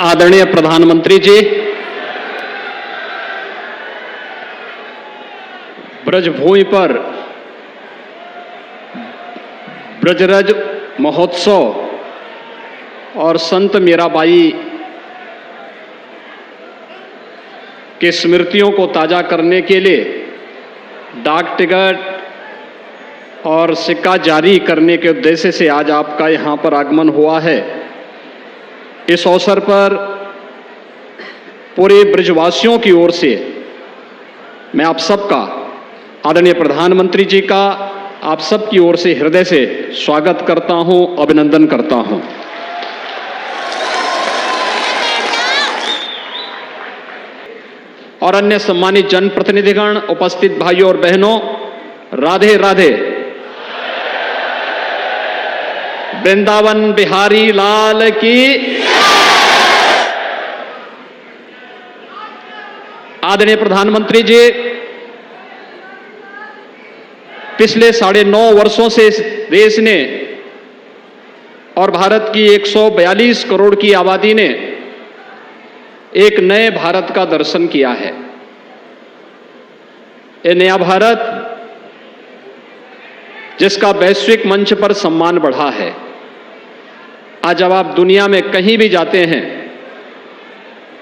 आदरणीय प्रधानमंत्री जी, ब्रजभूमि पर ब्रजरज महोत्सव और संत मीराबाई की स्मृतियों को ताजा करने के लिए डाक टिकट और सिक्का जारी करने के उद्देश्य से आज आपका यहाँ पर आगमन हुआ है। इस अवसर पर पूरे ब्रजवासियों की ओर से मैं आप सबका, आदरणीय प्रधानमंत्री जी का आप सबकी ओर से हृदय से स्वागत करता हूं, अभिनंदन करता हूं। और अन्य सम्मानित जनप्रतिनिधिगण, उपस्थित भाइयों और बहनों, राधे राधे। वृंदावन बिहारी लाल की। आदरणीय प्रधानमंत्री जी, पिछले 9.5 वर्षों से इस देश ने और भारत की 142 करोड़ की आबादी ने एक नए भारत का दर्शन किया है। ये नया भारत जिसका वैश्विक मंच पर सम्मान बढ़ा है। आज जब आप दुनिया में कहीं भी जाते हैं,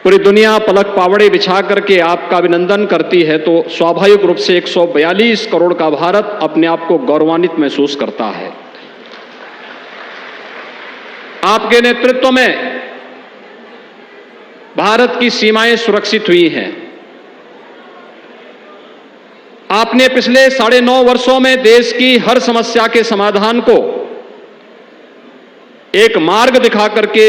पूरी दुनिया पलक पावड़े बिछा करके आपका अभिनंदन करती है, तो स्वाभाविक रूप से 142 करोड़ का भारत अपने आप को गौरवान्वित महसूस करता है। आपके नेतृत्व में भारत की सीमाएं सुरक्षित हुई हैं। आपने पिछले 9.5 वर्षों में देश की हर समस्या के समाधान को एक मार्ग दिखा करके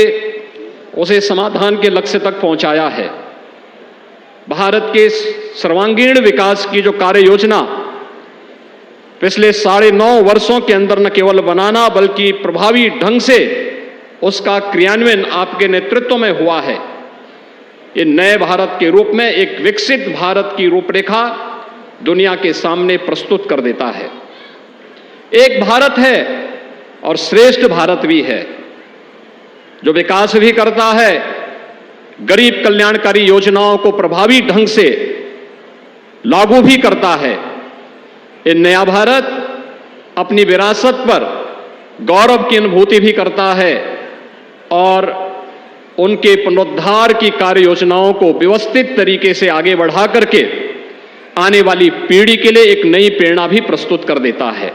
उसे समाधान के लक्ष्य तक पहुंचाया है। भारत के सर्वांगीण विकास की जो कार्य योजना पिछले 9.5 वर्षों के अंदर न केवल बनाना बल्कि प्रभावी ढंग से उसका क्रियान्वयन आपके नेतृत्व में हुआ है। ये नए भारत के रूप में एक विकसित भारत की रूपरेखा दुनिया के सामने प्रस्तुत कर देता है। एक भारत है और श्रेष्ठ भारत भी है, जो विकास भी करता है, गरीब कल्याणकारी योजनाओं को प्रभावी ढंग से लागू भी करता है। ये नया भारत अपनी विरासत पर गौरव की अनुभूति भी करता है और उनके पुनरुद्धार की कार्य योजनाओं को व्यवस्थित तरीके से आगे बढ़ा करके आने वाली पीढ़ी के लिए एक नई प्रेरणा भी प्रस्तुत कर देता है।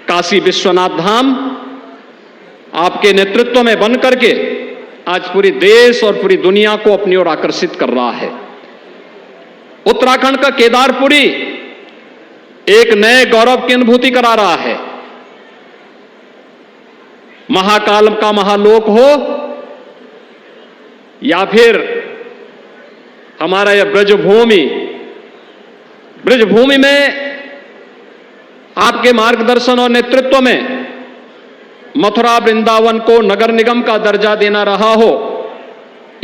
काशी विश्वनाथ धाम आपके नेतृत्व में बन करके आज पूरे देश और पूरी दुनिया को अपनी ओर आकर्षित कर रहा है। उत्तराखंड का केदारपुरी एक नए गौरव की अनुभूति करा रहा है। महाकाल का महालोक हो या फिर हमारा यह ब्रजभूमि में आपके मार्गदर्शन और नेतृत्व में मथुरा वृंदावन को नगर निगम का दर्जा देना रहा हो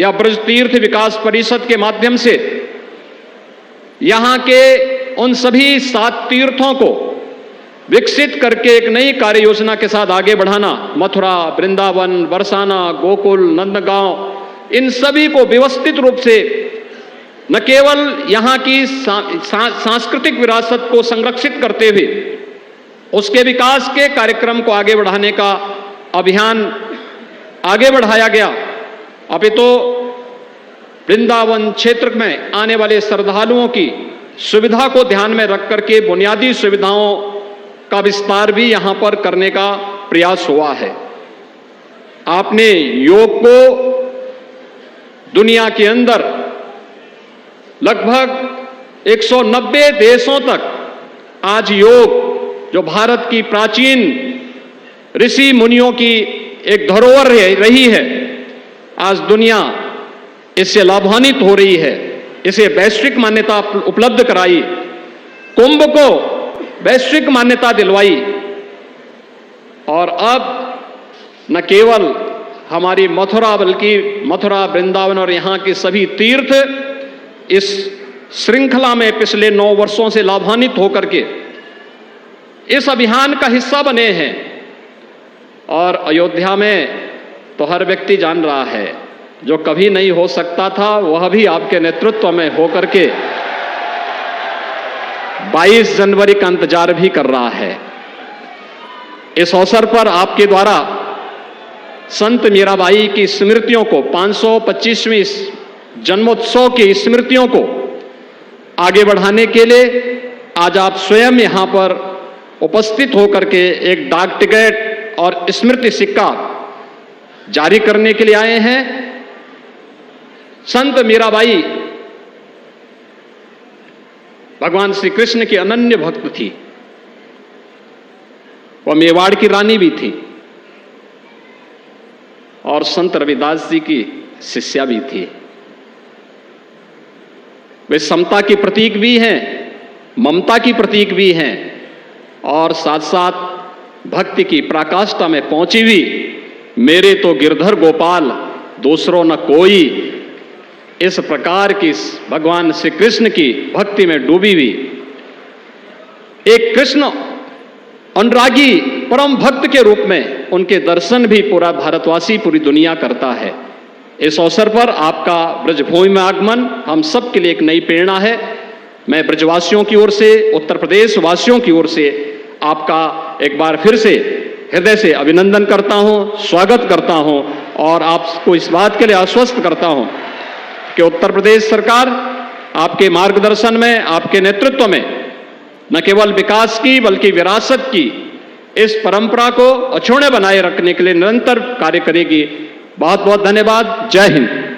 या ब्रज तीर्थ विकास परिषद के माध्यम से यहां के उन सभी 7 तीर्थों को विकसित करके एक नई कार्य योजना के साथ आगे बढ़ाना, मथुरा, वृंदावन, बरसाना, गोकुल, नंदगांव, इन सभी को व्यवस्थित रूप से न केवल यहां की सांस्कृतिक विरासत को संरक्षित करते हुए उसके विकास के कार्यक्रम को आगे बढ़ाने का अभियान आगे बढ़ाया गया। अभी तो वृंदावन क्षेत्र में आने वाले श्रद्धालुओं की सुविधा को ध्यान में रख करके बुनियादी सुविधाओं का विस्तार भी यहां पर करने का प्रयास हुआ है। आपने योग को दुनिया के अंदर लगभग 190 देशों तक आज योग, जो भारत की प्राचीन ऋषि मुनियों की एक धरोहर रही है, आज दुनिया इससे लाभान्वित हो रही है। इसे वैश्विक मान्यता उपलब्ध कराई, कुंभ को वैश्विक मान्यता दिलवाई और अब न केवल हमारी मथुरा बल्कि मथुरा, वृंदावन और यहाँ के सभी तीर्थ इस श्रृंखला में पिछले 9 वर्षों से लाभान्वित होकर के इस अभियान का हिस्सा बने हैं। और अयोध्या में तो हर व्यक्ति जान रहा है जो कभी नहीं हो सकता था, वह भी आपके नेतृत्व में होकर के 22 जनवरी का इंतजार भी कर रहा है। इस अवसर पर आपके द्वारा संत मीराबाई की स्मृतियों को 525वीं जन्मोत्सव की स्मृतियों को आगे बढ़ाने के लिए आज आप स्वयं यहां पर उपस्थित होकर के एक डाक टिकट और स्मृति सिक्का जारी करने के लिए आए हैं। संत मीराबाई भगवान श्री कृष्ण की अनन्य भक्त थी। वह मेवाड़ की रानी भी थी और संत रविदास जी की शिष्या भी थी। वे समता की प्रतीक भी हैं, ममता की प्रतीक भी हैं और साथ साथ भक्ति की पराकाष्ठा में पहुंची हुई मेरे तो गिरधर गोपाल दूसरों न कोई, इस प्रकार की भगवान श्री कृष्ण की भक्ति में डूबी हुई एक कृष्ण अनुरागी परम भक्त के रूप में उनके दर्शन भी पूरा भारतवासी, पूरी दुनिया करता है। इस अवसर पर आपका ब्रजभूमि में आगमन हम सब के लिए एक नई प्रेरणा है। मैं ब्रजवासियों की ओर से, उत्तर प्रदेश वासियों की ओर से आपका एक बार फिर से हृदय से अभिनंदन करता हूं, स्वागत करता हूं और आपको इस बात के लिए आश्वस्त करता हूं कि उत्तर प्रदेश सरकार आपके मार्गदर्शन में, आपके नेतृत्व में न केवल विकास की बल्कि विरासत की इस परंपरा को अछूते बनाए रखने के लिए निरंतर कार्य करेगी। बहुत बहुत धन्यवाद। जय हिंद।